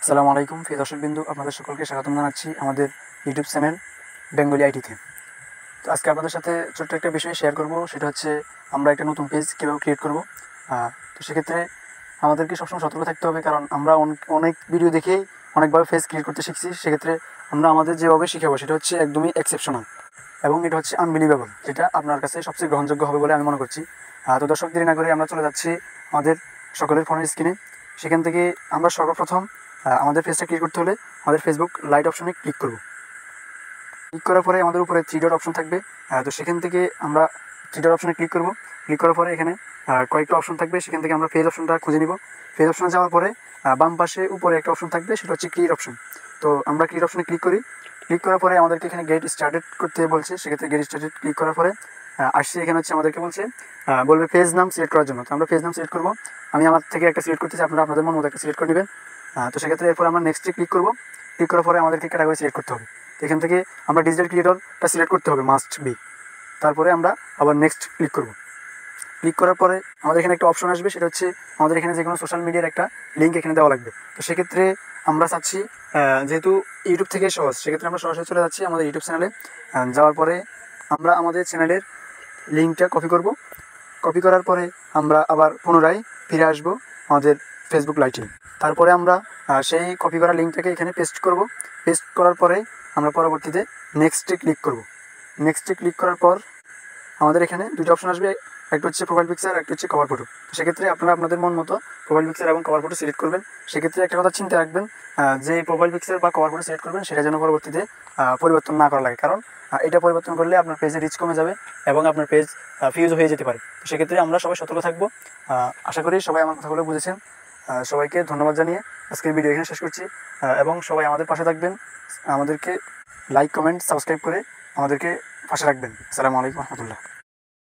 আসসালামু আলাইকুম প্রিয় দর্শকবৃন্দু, আপনাদের সকলকে স্বাগতম জানাচ্ছি আমাদের ইউটিউব চ্যানেল বেঙ্গলি আইটিতে। তো আজকে আপনাদের সাথে ছোট্ট একটা বিষয় শেয়ার করব, সেটা হচ্ছে আমরা একটা নতুন পেজ কীভাবে ক্রিয়েট করব। তো সেক্ষেত্রে আমাদেরকে সবসময় সতর্ক থাকতে হবে, কারণ আমরা অনেক ভিডিও দেখেই অনেকভাবে পেজ ক্রিয়েট করতে শিখছি। সেক্ষেত্রে আমরা আমাদের যেভাবে শিখাবো সেটা হচ্ছে একদমই এক্সেপশনাল এবং এটা হচ্ছে আনবিলিভেবল, যেটা আপনার কাছে সবচেয়ে গ্রহণযোগ্য হবে বলে আমি মনে করছি। তো দর্শক, দেরি না করে আমরা চলে যাচ্ছি আমাদের সকলের ফোনের স্ক্রিনে। সেখান থেকে আমরা সর্বপ্রথম আমাদের পেজটা ক্লিক করতে হলে আমাদের ফেসবুক লাইট অপশনে ক্লিক করব। ক্লিক করার পরে আমাদের উপরে 3 ডট অপশন থাকবে। তো সেখান থেকে আমরা 3 ডট অপশনে ক্লিক করব। ক্লিক করার পরে এখানে কয়েকটা অপশন থাকবে, সেখান থেকে আমরা পেজ অপশনটা খুঁজে নিব। পেজ অপশনে যাওয়ার পরে বাম পাশে উপরে একটা অপশন থাকবে, সেটা হচ্ছে ক্রিয়েট অপশন। তো আমরা ক্রিয়েট অপশনে ক্লিক করি। ক্লিক করার পরে আমাদেরকে এখানে গেট স্টার্টেড করতে বলছে। সেক্ষেত্রে গেট স্টার্টেড ক্লিক করার পরে আসছে এখানে হচ্ছে আমাদেরকে বলবে পেজ নাম সিলেক্ট করার জন্য। তো আমরা পেজ নাম সিলেক্ট করব। আমি আমার থেকে একটা সিলেক্ট করতেছি, আপনারা আপনাদের মন মতো একটা সিলেক্ট করে নেবেন। তো সেক্ষেত্রে এরপর আমরা নেক্সটে ক্লিক করব। ক্লিক করার পরে আমাদেরকে ক্যাটাগরি সিলেক্ট করতে হবে। তো এখান থেকে আমরা ডিজিটাল ক্রিয়েটরটা সিলেক্ট করতে হবে, মাস্ট বি। তারপরে আমরা আবার নেক্সট ক্লিক করব। ক্লিক করার পরে আমাদের এখানে একটা অপশন আসবে, সেটা হচ্ছে আমাদের এখানে যে কোনো সোশ্যাল মিডিয়ার একটা লিঙ্ক এখানে দেওয়া লাগবে। তো সেক্ষেত্রে আমরা চাচ্ছি, যেহেতু ইউটিউব থেকে সহজ, সেক্ষেত্রে আমরা সরাসরি চলে যাচ্ছি আমাদের ইউটিউব চ্যানেলে। যাওয়ার পরে আমরা আমাদের চ্যানেলের লিঙ্কটা কপি করব। কপি করার পরে আমরা আবার পুনরায় ফিরে আসবো আমাদের ফেসবুক লাইটে। তারপরে আমরা সেই কপি করা লিঙ্কটাকে এখানে পেস্ট করব। পেস্ট করার পরে আমরা পরবর্তীতে নেক্সটে ক্লিক করব। নেক্সটে ক্লিক করার পর আমাদের এখানে দুটো অপশন আসবে, একটা হচ্ছে প্রোফাইল পিকচার, একটা হচ্ছে কভার ফটো। সেক্ষেত্রে আপনারা আপনাদের মন মতো প্রোফাইল পিকচার এবং কভার ফটো সিলেক্ট করবেন। সেক্ষেত্রে একটা কথা চিন্তা রাখবেন, যে প্রোফাইল পিকচার বা কভার ফটো সিলেক্ট করবেন সেটা যেন পরবর্তীতে পরিবর্তন না করা লাগে, কারণ এটা পরিবর্তন করলে আপনার পেজের রিচ কমে যাবে এবং আপনার পেজ ফিউজ হয়ে যেতে পারে। তো সেক্ষেত্রে আমরা সবাই সতর্ক থাকবো। আশা করি সবাই আমার কথাগুলো বুঝেছেন। সবাইকে ধন্যবাদ জানিয়ে আজকের ভিডিও এখানে শেষ করছি, এবং সবাই আমাদের পাশে থাকবেন। আমাদেরকে লাইক, কমেন্ট, সাবস্ক্রাইব করে আমাদেরকে পাশে রাখবেন। আসসালামু আলাইকুম রহমতুল্লাহ।